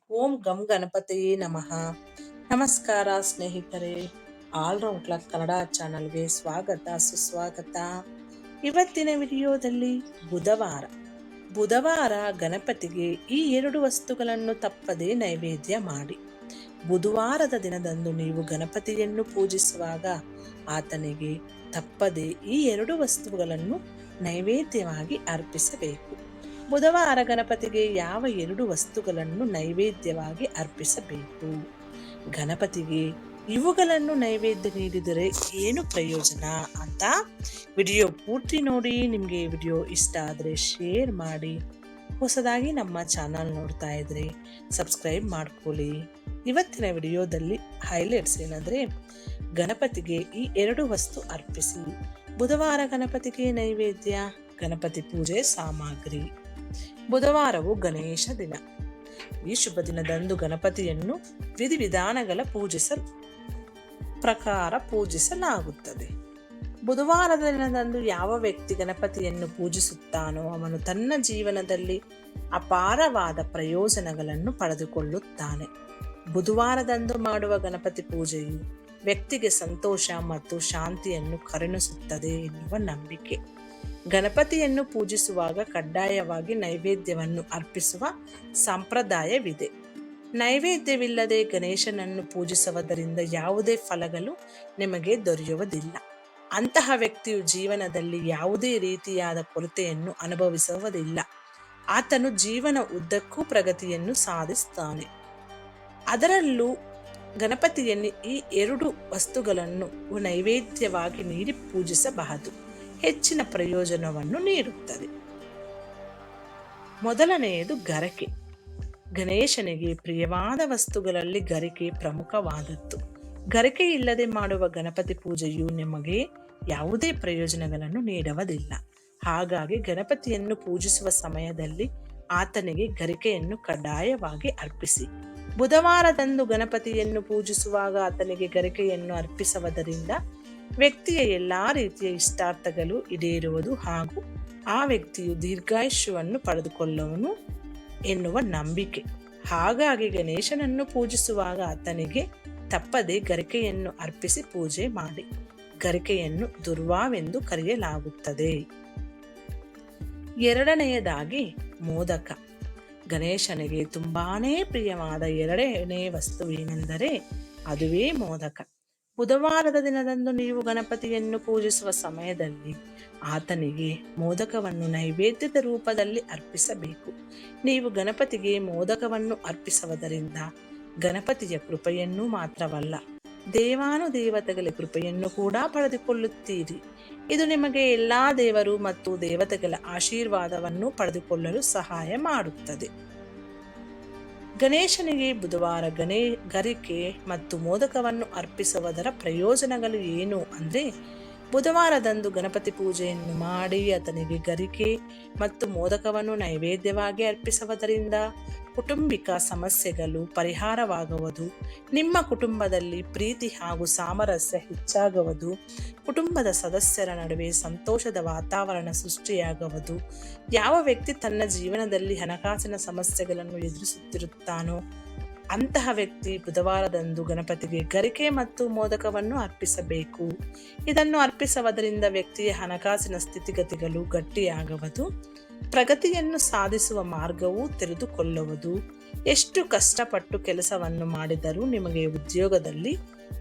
ಓಂ ಗಂ ಗಣಪತಿಯೇ ನಮಃ. ನಮಸ್ಕಾರ ಸ್ನೇಹಿತರೆ, ಆಲ್ರೌಂಡ್ ಕ್ಲಾಕ್ ಕನ್ನಡ ಚಾನಲ್ಗೆ ಸ್ವಾಗತ ಸುಸ್ವಾಗತ. ಇವತ್ತಿನ ವಿಡಿಯೋದಲ್ಲಿ ಬುಧವಾರ ಗಣಪತಿಗೆ ಈ 2 ವಸ್ತುಗಳನ್ನು ತಪ್ಪದೇ ನೈವೇದ್ಯ ಮಾಡಿ. ಬುಧವಾರದ ದಿನದಂದು ನೀವು ಗಣಪತಿಯನ್ನು ಪೂಜಿಸುವಾಗ ಆತನಿಗೆ ತಪ್ಪದೆ ಈ 2 ವಸ್ತುಗಳನ್ನು ನೈವೇದ್ಯವಾಗಿ ಅರ್ಪಿಸಬೇಕು. ಬುಧವಾರ ಗಣಪತಿಗೆ ಯಾವ 2 ವಸ್ತುಗಳನ್ನು ನೈವೇದ್ಯವಾಗಿ ಅರ್ಪಿಸಬೇಕು? ಗಣಪತಿಗೆ ಇವುಗಳನ್ನು ನೈವೇದ್ಯ ನೀಡಿದರೆ ಏನು ಪ್ರಯೋಜನ ಅಂತ ವಿಡಿಯೋ ಪೂರ್ತಿ ನೋಡಿ. ನಿಮಗೆ ವಿಡಿಯೋ ಇಷ್ಟ ಆದರೆ ಶೇರ್ ಮಾಡಿ. ಹೊಸದಾಗಿ ನಮ್ಮ ಚಾನಲ್ ನೋಡ್ತಾ ಇದ್ರೆ ಸಬ್ಸ್ಕ್ರೈಬ್ ಮಾಡ್ಕೊಳ್ಳಿ. ಇವತ್ತಿನ ವಿಡಿಯೋದಲ್ಲಿ ಹೈಲೈಟ್ಸ್ ಏನಂದ್ರೆ, ಗಣಪತಿಗೆ ಈ 2 ವಸ್ತು ಅರ್ಪಿಸಿ. ಬುಧವಾರ ಗಣಪತಿಗೆ ನೈವೇದ್ಯ, ಗಣಪತಿ ಪೂಜೆ ಸಾಮಗ್ರಿ. ಬುಧವಾರವು ಗಣೇಶ ದಿನ. ಈ ಶುಭ ದಿನದಂದು ಗಣಪತಿಯನ್ನು ವಿಧಿವಿಧಾನಗಳ ಪ್ರಕಾರ ಪೂಜಿಸಲಾಗುತ್ತದೆ. ಬುಧವಾರದ ದಿನದಂದು ಯಾವ ವ್ಯಕ್ತಿ ಗಣಪತಿಯನ್ನು ಪೂಜಿಸುತ್ತಾನೋ ಅವನು ತನ್ನ ಜೀವನದಲ್ಲಿ ಅಪಾರವಾದ ಪ್ರಯೋಜನಗಳನ್ನು ಪಡೆದುಕೊಳ್ಳುತ್ತಾನೆ. ಬುಧವಾರದಂದು ಮಾಡುವ ಗಣಪತಿ ಪೂಜೆಯು ವ್ಯಕ್ತಿಗೆ ಸಂತೋಷ ಮತ್ತು ಶಾಂತಿಯನ್ನು ಕರುಣಿಸುತ್ತದೆ ಎನ್ನುವ ನಂಬಿಕೆ. ಗಣಪತಿಯನ್ನು ಪೂಜಿಸುವಾಗ ಕಡ್ಡಾಯವಾಗಿ ನೈವೇದ್ಯವನ್ನು ಅರ್ಪಿಸುವ ಸಂಪ್ರದಾಯವಿದೆ. ನೈವೇದ್ಯವಿಲ್ಲದೆ ಗಣೇಶನನ್ನು ಪೂಜಿಸುವುದರಿಂದ ಯಾವುದೇ ಫಲಗಳು ನಿಮಗೆ ದೊರೆಯುವುದಿಲ್ಲ. ಅಂತಹ ವ್ಯಕ್ತಿಯು ಜೀವನದಲ್ಲಿ ಯಾವುದೇ ರೀತಿಯಾದ ಕೊರತೆಯನ್ನು ಅನುಭವಿಸುವುದಿಲ್ಲ. ಆತನು ಜೀವನ ಉದ್ದಕ್ಕೂ ಪ್ರಗತಿಯನ್ನು ಸಾಧಿಸುತ್ತಾನೆ. ಅದರಲ್ಲೂ ಗಣಪತಿಯನ್ನು ಈ 2 ವಸ್ತುಗಳನ್ನು ನೈವೇದ್ಯವಾಗಿ ನೀಡಿ ಪೂಜಿಸಬಹುದು. ಹೆಚ್ಚಿನ ಪ್ರಯೋಜನವನ್ನು ನೀಡುತ್ತದೆ. ಮೊದಲನೆಯದು ಗರಿಕೆ. ಗಣೇಶನಿಗೆ ಪ್ರಿಯವಾದ ವಸ್ತುಗಳಲ್ಲಿ ಗರಿಕೆ ಪ್ರಮುಖವಾದದ್ದು. ಗರಿಕೆ ಇಲ್ಲದೆ ಮಾಡುವ ಗಣಪತಿ ಪೂಜೆಯು ನಿಮಗೆ ಯಾವುದೇ ಪ್ರಯೋಜನಗಳನ್ನು ನೀಡುವುದಿಲ್ಲ. ಹಾಗಾಗಿ ಗಣಪತಿಯನ್ನು ಪೂಜಿಸುವ ಸಮಯದಲ್ಲಿ ಆತನಿಗೆ ಗರಿಕೆಯನ್ನು ಕಡ್ಡಾಯವಾಗಿ ಅರ್ಪಿಸಿ. ಬುಧವಾರದಂದು ಗಣಪತಿಯನ್ನು ಪೂಜಿಸುವಾಗ ಆತನಿಗೆ ಗರಿಕೆಯನ್ನು ಅರ್ಪಿಸುವುದರಿಂದ ವ್ಯಕ್ತಿಯ ಎಲ್ಲಾ ರೀತಿಯ ಇಷ್ಟಾರ್ಥಗಳು ಈಡೇರುವುದು ಹಾಗೂ ಆ ವ್ಯಕ್ತಿಯು ದೀರ್ಘಾಯುಷ್ಯವನ್ನು ಪಡೆದುಕೊಳ್ಳುವನು ಎನ್ನುವ ನಂಬಿಕೆ. ಹಾಗಾಗಿ ಗಣೇಶನನ್ನು ಪೂಜಿಸುವಾಗ ಆತನಿಗೆ ತಪ್ಪದೆ ಗರಿಕೆಯನ್ನು ಅರ್ಪಿಸಿ ಪೂಜೆ ಮಾಡಿ. ಗರಿಕೆಯನ್ನು ದುರ್ವಾವೆಂದು ಕರೆಯಲಾಗುತ್ತದೆ. ಎರಡನೆಯದಾಗಿ ಮೋದಕ. ಗಣೇಶನಿಗೆ ತುಂಬಾನೇ ಪ್ರಿಯವಾದ 2ನೇ ವಸ್ತುವೇನೆಂದರೆ ಅದುವೇ ಮೋದಕ. ಬುಧವಾರದ ದಿನದಂದು ನೀವು ಗಣಪತಿಯನ್ನು ಪೂಜಿಸುವ ಸಮಯದಲ್ಲಿ ಆತನಿಗೆ ಮೋದಕವನ್ನು ನೈವೇದ್ಯದ ರೂಪದಲ್ಲಿ ಅರ್ಪಿಸಬೇಕು. ನೀವು ಗಣಪತಿಗೆ ಮೋದಕವನ್ನು ಅರ್ಪಿಸುವುದರಿಂದ ಗಣಪತಿಯ ಕೃಪೆಯನ್ನು ಮಾತ್ರವಲ್ಲ, ದೇವಾನುದೇವತೆಗಳ ಕೃಪೆಯನ್ನು ಕೂಡ ಪಡೆದುಕೊಳ್ಳುತ್ತೀರಿ. ಇದು ನಿಮಗೆ ಎಲ್ಲಾ ದೇವರು ಮತ್ತು ದೇವತೆಗಳ ಆಶೀರ್ವಾದವನ್ನು ಪಡೆದುಕೊಳ್ಳಲು ಸಹಾಯ ಮಾಡುತ್ತದೆ. ಗಣೇಶನಿಗೆ ಬುಧವಾರ ಗರಿಕೆ ಮತ್ತು ಮೋದಕವನ್ನು ಅರ್ಪಿಸುವುದರ ಪ್ರಯೋಜನಗಳು ಏನು ಅಂದ್ರೆ, ಬುಧವಾರದಂದು ಗಣಪತಿ ಪೂಜೆಯನ್ನು ಮಾಡಿ ಆತನಿಗೆ ಗರಿಕೆ ಮತ್ತು ಮೋದಕವನ್ನು ನೈವೇದ್ಯವಾಗಿ ಅರ್ಪಿಸುವುದರಿಂದ ಕೌಟುಂಬಿಕ ಸಮಸ್ಯೆಗಳು ಪರಿಹಾರವಾಗುವುದು, ನಿಮ್ಮ ಕುಟುಂಬದಲ್ಲಿ ಪ್ರೀತಿ ಹಾಗೂ ಸಾಮರಸ್ಯ ಹೆಚ್ಚಾಗುವುದು, ಕುಟುಂಬದ ಸದಸ್ಯರ ನಡುವೆ ಸಂತೋಷದ ವಾತಾವರಣ ಸೃಷ್ಟಿಯಾಗುವುದು. ಯಾವ ವ್ಯಕ್ತಿ ತನ್ನ ಜೀವನದಲ್ಲಿ ಹಣಕಾಸಿನ ಸಮಸ್ಯೆಗಳನ್ನು ಎದುರಿಸುತ್ತಿರುತ್ತಾನೋ ಅಂತಹ ವ್ಯಕ್ತಿ ಬುಧವಾರದಂದು ಗಣಪತಿಗೆ ಗರಿಕೆ ಮತ್ತು ಮೋದಕವನ್ನು ಅರ್ಪಿಸಬೇಕು. ಇದನ್ನು ಅರ್ಪಿಸುವುದರಿಂದ ವ್ಯಕ್ತಿಯ ಹಣಕಾಸಿನ ಸ್ಥಿತಿಗತಿಗಳು ಗಟ್ಟಿಯಾಗುವುದು, ಪ್ರಗತಿಯನ್ನು ಸಾಧಿಸುವ ಮಾರ್ಗವು ತೆರೆದುಕೊಳ್ಳುವುದು. ಎಷ್ಟು ಕಷ್ಟಪಟ್ಟು ಕೆಲಸವನ್ನು ಮಾಡಿದರೂ ನಿಮಗೆ ಉದ್ಯೋಗದಲ್ಲಿ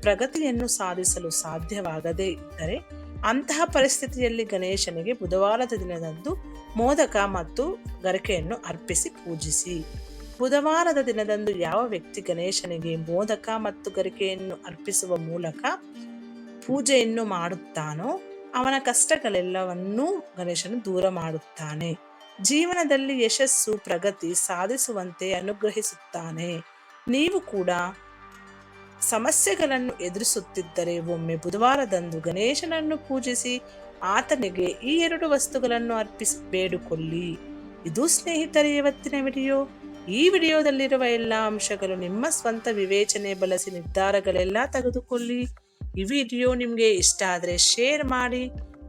ಪ್ರಗತಿಯನ್ನು ಸಾಧಿಸಲು ಸಾಧ್ಯವಾಗದೇ ಇದ್ದರೆ ಅಂತಹ ಪರಿಸ್ಥಿತಿಯಲ್ಲಿ ಗಣೇಶನಿಗೆ ಬುಧವಾರದ ದಿನದಂದು ಮೋದಕ ಮತ್ತು ಗರಿಕೆಯನ್ನು ಅರ್ಪಿಸಿ ಪೂಜಿಸಿ. ಬುಧವಾರದ ದಿನದಂದು ಯಾವ ವ್ಯಕ್ತಿ ಗಣೇಶನಿಗೆ ಮೋದಕ ಮತ್ತು ಗರಿಕೆಯನ್ನು ಅರ್ಪಿಸುವ ಮೂಲಕ ಪೂಜೆಯನ್ನು ಮಾಡುತ್ತಾನೋ ಅವನ ಕಷ್ಟಗಳೆಲ್ಲವನ್ನೂ ಗಣೇಶನು ದೂರ ಮಾಡುತ್ತಾನೆ. ಜೀವನದಲ್ಲಿ ಯಶಸ್ಸು ಪ್ರಗತಿ ಸಾಧಿಸುವಂತೆ ಅನುಗ್ರಹಿಸುತ್ತಾನೆ. ನೀವು ಕೂಡ ಸಮಸ್ಯೆಗಳನ್ನು ಎದುರಿಸುತ್ತಿದ್ದರೆ ಒಮ್ಮೆ ಬುಧವಾರದಂದು ಗಣೇಶನನ್ನು ಪೂಜಿಸಿ ಆತನಿಗೆ ಈ 2 ವಸ್ತುಗಳನ್ನು ಅರ್ಪಿಸಿ ಬೇಡಿಕೊಳ್ಳಿ. ಇದು ಸ್ನೇಹಿತರೆ ಇವತ್ತಿನ ವಿಡಿಯೋ. ಈ ವಿಡಿಯೋದಲ್ಲಿರುವ ಎಲ್ಲ ಅಂಶಗಳು ನಿಮ್ಮ ಸ್ವಂತ ವಿವೇಚನೆ ಬಳಸಿ ನಿರ್ಧಾರಗಳೆಲ್ಲ ತೆಗೆದುಕೊಳ್ಳಿ. ಈ ವಿಡಿಯೋ ನಿಮಗೆ ಇಷ್ಟ ಆದರೆ ಶೇರ್ ಮಾಡಿ.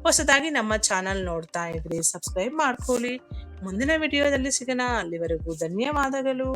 ಹೊಸದಾಗಿ ನಮ್ಮ ಚಾನಲ್ ನೋಡ್ತಾ ಇದ್ರೆ ಸಬ್ಸ್ಕ್ರೈಬ್ ಮಾಡ್ಕೊಳ್ಳಿ. ಮುಂದಿನ ವಿಡಿಯೋದಲ್ಲಿ ಸಿಗೋಣ. ಅಲ್ಲಿವರೆಗೂ ಧನ್ಯವಾದಗಳು.